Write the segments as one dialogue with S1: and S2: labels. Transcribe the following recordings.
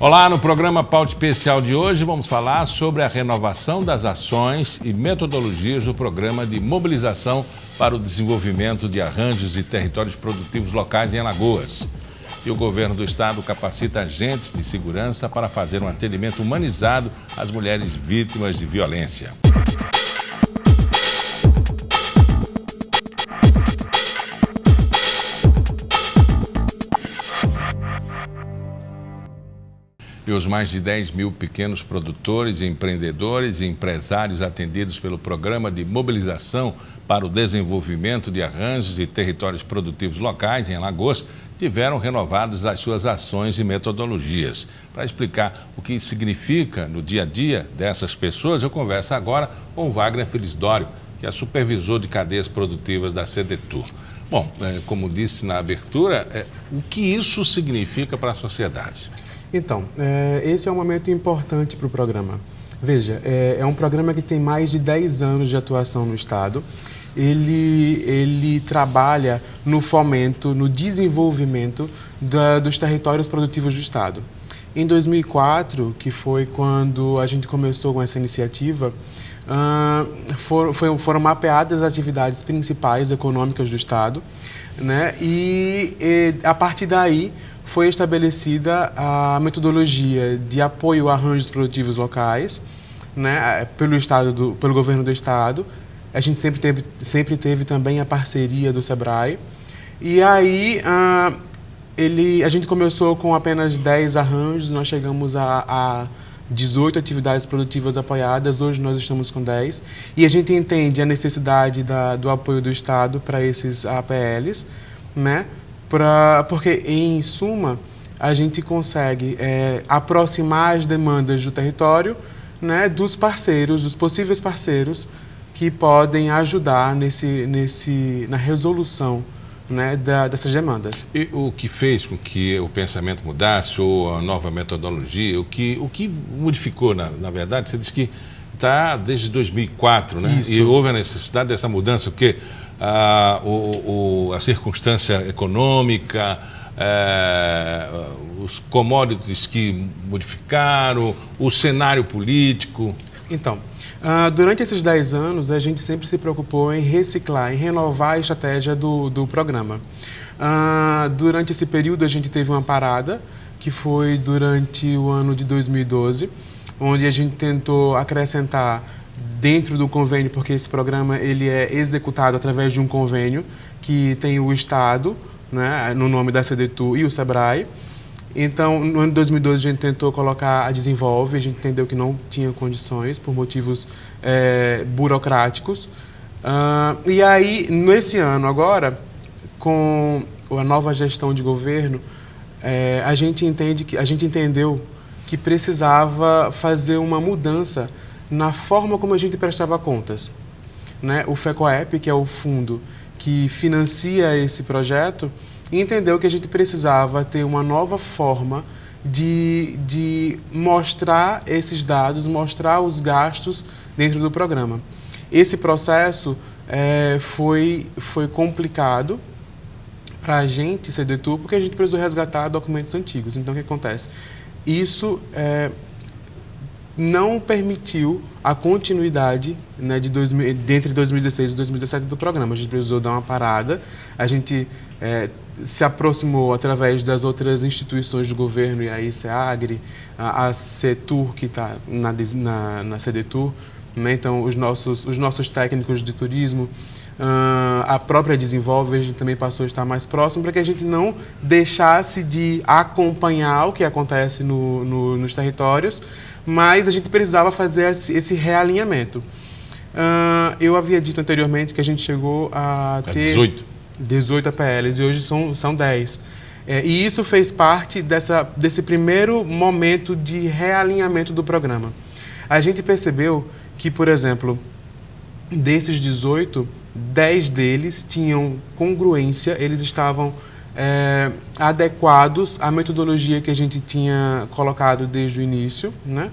S1: Olá, no programa Pauta Especial de hoje vamos falar sobre a renovação das ações e metodologias do Programa de Mobilização para o Desenvolvimento de Arranjos e Territórios Produtivos Locais em Alagoas. E o governo do estado capacita agentes de segurança para fazer um atendimento humanizado às mulheres vítimas de violência. E os mais de 10 mil pequenos produtores, empreendedores e empresários atendidos pelo Programa de Mobilização para o Desenvolvimento de Arranjos e Territórios Produtivos Locais em Alagoas tiveram renovadas as suas ações e metodologias. Para explicar o que significa no dia a dia dessas pessoas, eu converso agora com o Wagner Felisdório, que é supervisor de cadeias produtivas da Sedetur. Bom, como disse na abertura, o que isso significa para a sociedade?
S2: Então, esse é um momento importante para o programa. Veja, é um programa que tem mais de 10 anos de atuação no Estado. Ele trabalha no fomento, no desenvolvimento dos territórios produtivos do Estado. Em 2004, que foi quando a gente começou com essa iniciativa, foram mapeadas as atividades principais econômicas do Estado, né? E a partir daí, foi estabelecida a metodologia de apoio a arranjos produtivos locais, né, pelo governo do Estado. A gente sempre teve também a parceria do SEBRAE. E aí a gente começou com apenas 10 arranjos, nós chegamos a 18 atividades produtivas apoiadas, hoje nós estamos com 10. E a gente entende a necessidade do apoio do Estado para esses APLs, né? Porque, em suma, a gente consegue aproximar as demandas do território, né, dos parceiros, dos possíveis parceiros que podem ajudar na resolução, né, dessas demandas.
S1: E o que fez com que o pensamento mudasse, ou a nova metodologia, o que modificou, na verdade, você disse que está desde 2004, né?
S2: Isso.
S1: E houve a necessidade dessa mudança, porque a circunstância econômica, os commodities que modificaram, o cenário político.
S2: Então, durante esses 10 anos, a gente sempre se preocupou em reciclar, em renovar a estratégia do programa. Durante esse período, a gente teve uma parada, que foi durante o ano de 2012, onde a gente tentou acrescentar dentro do convênio, porque esse programa ele é executado através de um convênio que tem o Estado, né, no nome da Sedetur e o SEBRAE. Então, no ano de 2012, a gente tentou colocar a Desenvolve, a gente entendeu que não tinha condições por motivos burocráticos. E aí, nesse ano agora, com a nova gestão de governo, a gente entendeu que precisava fazer uma mudança na forma como a gente prestava contas, né? O FECOEP, que é o fundo que financia esse projeto, entendeu que a gente precisava ter uma nova forma de mostrar esses dados, mostrar os gastos dentro do programa. Esse processo foi complicado para a gente, Sedetur, porque a gente precisou resgatar documentos antigos. Então, o que acontece? Isso não permitiu a continuidade, né, entre 2016 e 2017 do programa. A gente precisou dar uma parada, a gente se aproximou através das outras instituições do governo, e aí SEAGRE, a CETUR, que está na Sedetur, né, então os nossos técnicos de turismo, a própria Desenvolve, a gente também passou a estar mais próximo para que a gente não deixasse de acompanhar o que acontece nos territórios, mas a gente precisava fazer esse realinhamento. Eu havia dito anteriormente que a gente chegou a ter 18 APLs e hoje são 10. E isso fez parte desse primeiro momento de realinhamento do programa. A gente percebeu que, por exemplo, desses 18, 10 deles tinham congruência, eles estavam adequados à metodologia que a gente tinha colocado desde o início, né?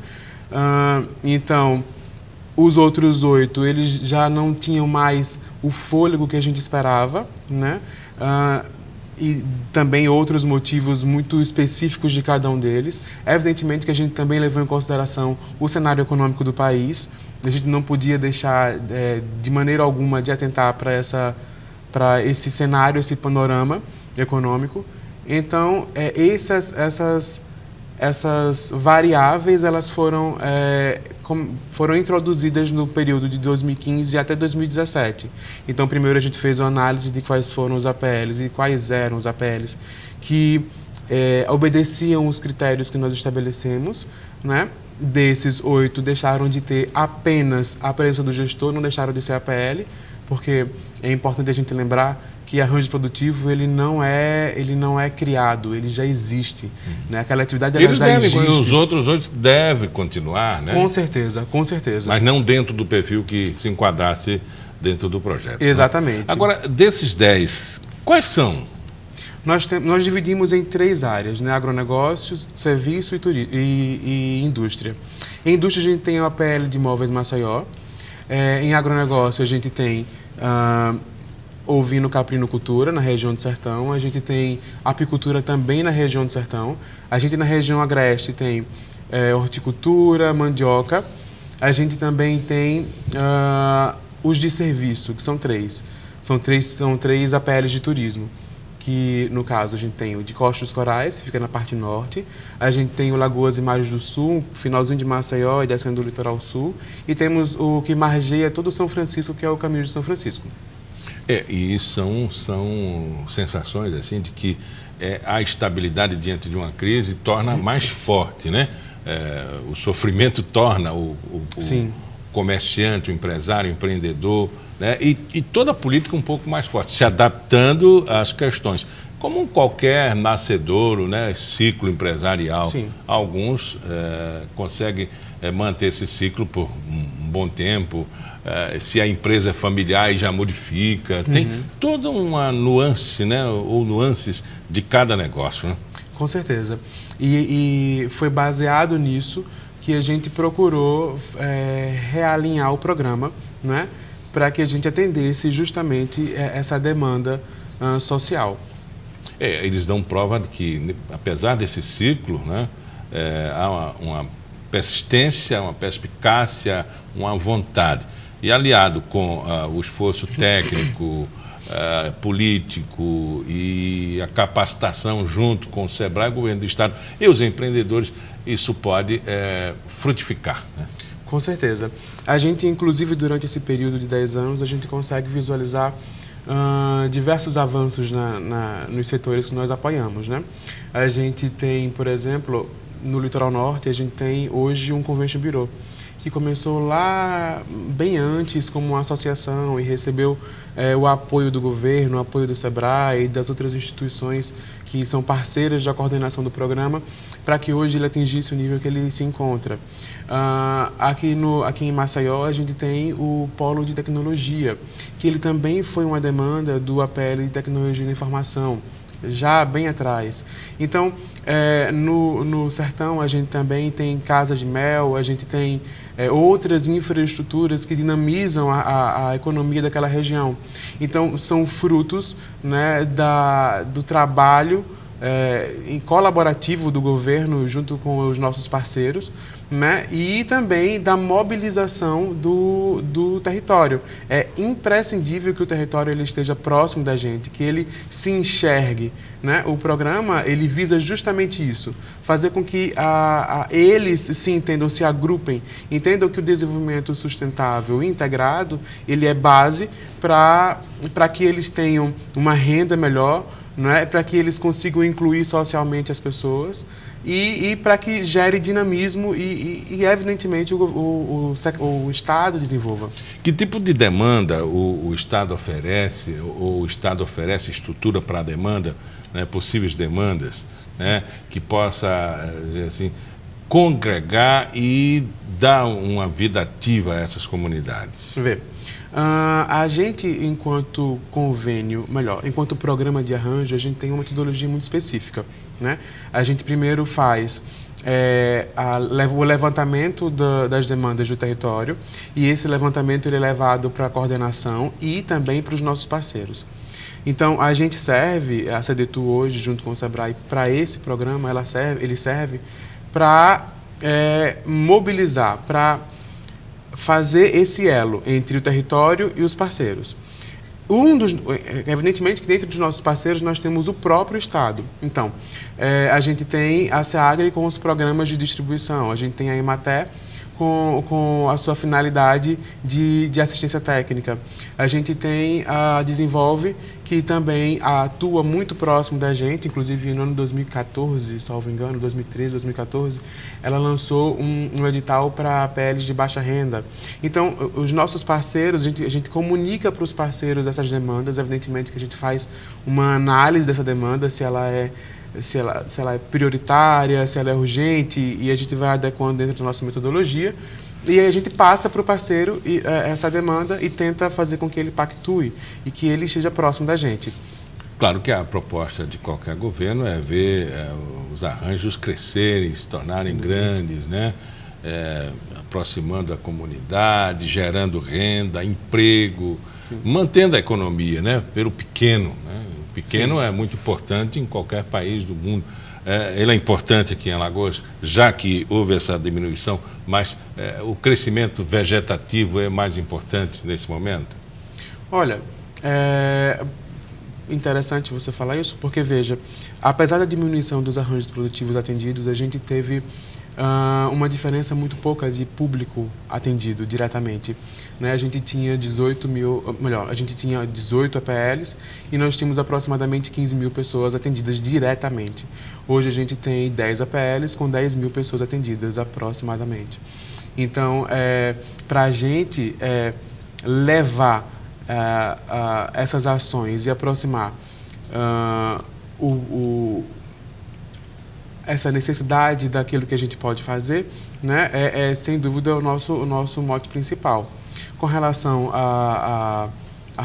S2: Então, os outros 8, eles já não tinham mais o fôlego que a gente esperava, né? e também outros motivos muito específicos de cada um deles. Evidentemente que a gente também levou em consideração o cenário econômico do país. A gente não podia deixar, de maneira alguma, de atentar para esse cenário, esse panorama econômico. Então, essas variáveis elas foram introduzidas no período de 2015 até 2017. Então, primeiro a gente fez uma análise de quais foram os APLs e quais eram os APLs que obedeciam os critérios que nós estabelecemos, né? Desses 8, deixaram de ter apenas a presença do gestor, não deixaram de ser APL, porque é importante a gente lembrar que arranjo produtivo ele não é criado, ele já existe. Né? Aquela atividade ela já existe.
S1: Os outros 8 devem continuar, né?
S2: Com certeza, com certeza.
S1: Mas não dentro do perfil que se enquadrasse dentro do projeto.
S2: Exatamente.
S1: Né? Agora, desses 10, quais são?
S2: Nós dividimos em 3 áreas, né? Agronegócios, serviço e indústria. Em indústria a gente tem o APL de Móveis Maceió. Em agronegócio a gente tem ovino-caprinocultura na região do Sertão. A gente tem apicultura também na região do Sertão. A gente na região agreste tem horticultura, mandioca. A gente também tem os de serviço, que são 3. São 3 APLs de turismo. Que, no caso, a gente tem o de Costa dos Corais, que fica na parte norte. A gente tem o Lagoas e Mares do Sul, finalzinho de Maceió e descendo do litoral sul. E temos o que margeia todo o São Francisco, que é o Caminho de São Francisco.
S1: E são sensações assim de que a estabilidade diante de uma crise torna mais forte, né? O sofrimento torna o comerciante, o empresário, o empreendedor, né? E toda a política um pouco mais forte, se adaptando às questões. Como qualquer nascedouro, né, ciclo empresarial, sim, alguns conseguem manter esse ciclo por um bom tempo. Se a empresa é familiar e já modifica, tem toda uma nuance, né, ou nuances de cada negócio. Né?
S2: Com certeza. E foi baseado nisso que a gente procurou realinhar o programa, né, para que a gente atendesse justamente essa demanda social.
S1: Eles dão prova de que, apesar desse ciclo, né, há uma persistência, uma perspicácia, uma vontade. E aliado com o esforço técnico, político e a capacitação junto com o SEBRAE, o governo do Estado e os empreendedores, isso pode frutificar. Né?
S2: Com certeza. A gente, inclusive, durante esse período de 10 anos, a gente consegue visualizar diversos avanços nos setores que nós apoiamos. Né? A gente tem, por exemplo, no Litoral Norte, a gente tem hoje um Convention Bureau, que começou lá bem antes como uma associação e recebeu o apoio do governo, o apoio do SEBRAE e das outras instituições que são parceiras da coordenação do programa, para que hoje ele atingisse o nível que ele se encontra. Aqui em Maceió, a gente tem o Polo de Tecnologia, que ele também foi uma demanda do APL de Tecnologia da Informação, já bem atrás. Então, no Sertão, a gente também tem Casa de Mel, a gente tem outras infraestruturas que dinamizam a economia daquela região. Então, são frutos, né, do trabalho colaborativo do governo junto com os nossos parceiros, né, e também da mobilização do território. É imprescindível que o território ele esteja próximo da gente, que ele se enxergue. Né? O programa ele visa justamente isso, fazer com que eles se entendam, se agrupem, entendam que o desenvolvimento sustentável e integrado ele é base para que eles tenham uma renda melhor, não é? Para que eles consigam incluir socialmente as pessoas e para que gere dinamismo e evidentemente, o Estado desenvolva.
S1: Que tipo de demanda o Estado oferece, ou o Estado oferece estrutura para a demanda, né, possíveis demandas, né, que possa, assim, congregar e dar uma vida ativa a essas comunidades?
S2: Vê. A gente, enquanto convênio, enquanto programa de arranjo, a gente tem uma metodologia muito específica. Né? A gente primeiro faz o levantamento das demandas do território e esse levantamento ele é levado para a coordenação e também para os nossos parceiros. Então, a gente serve, a CDTU hoje, junto com o SEBRAE, para esse programa, ele serve para mobilizar, para fazer esse elo entre o território e os parceiros. Evidentemente que dentro dos nossos parceiros nós temos o próprio Estado. Então, a gente tem a SEAGRE com os programas de distribuição, a gente tem a EMATER com a sua finalidade de assistência técnica. A gente tem a Desenvolve, que também atua muito próximo da gente, inclusive no ano 2014, salvo engano, 2013, 2014, ela lançou um edital para PLs de baixa renda. Então, os nossos parceiros, a gente comunica para os parceiros essas demandas, evidentemente que a gente faz uma análise dessa demanda, se ela é prioritária, se ela é urgente, e a gente vai adequando dentro da nossa metodologia. E aí a gente passa para o parceiro essa demanda e tenta fazer com que ele pactue e que ele esteja próximo da gente.
S1: Claro que a proposta de qualquer governo é ver os arranjos crescerem, se tornarem grandes, né? Aproximando a comunidade, gerando renda, emprego, mantendo a economia, né? Pelo pequeno, né? O pequeno é muito importante em qualquer país do mundo. Ele é importante aqui em Alagoas, já que houve essa diminuição, mas o crescimento vegetativo é mais importante nesse momento?
S2: Olha, interessante você falar isso, porque, veja, apesar da diminuição dos arranjos produtivos atendidos, a gente teve uma diferença muito pouca de público atendido diretamente. Né? A gente tinha 18 APLs e nós tínhamos aproximadamente 15 mil pessoas atendidas diretamente. Hoje a gente tem 10 APLs com 10 mil pessoas atendidas aproximadamente. Então, para a gente levar essas ações e aproximar essa necessidade daquilo que a gente pode fazer, né, sem dúvida o nosso mote principal. Com relação à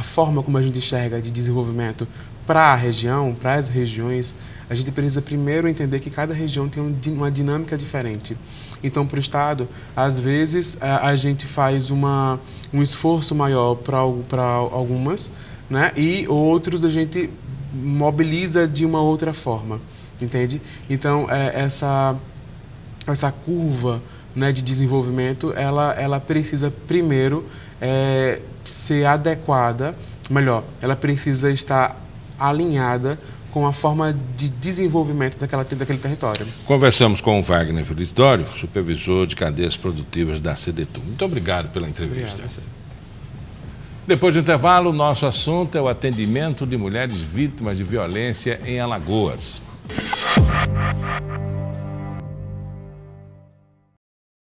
S2: forma como a gente enxerga de desenvolvimento para a região, para as regiões, a gente precisa primeiro entender que cada região tem uma dinâmica diferente. Então, para o Estado, às vezes a gente faz um esforço maior para algumas, né, e outros a gente mobiliza de uma outra forma. Entende? Então, essa curva, né, de desenvolvimento, ela precisa primeiro ser adequada, melhor, ela precisa estar alinhada com a forma de desenvolvimento daquele território.
S1: Conversamos com o Wagner Felicitório, supervisor de cadeias produtivas da CDTU. Muito obrigado pela entrevista.
S2: Obrigado.
S1: Depois do intervalo, o nosso assunto é o atendimento de mulheres vítimas de violência em Alagoas.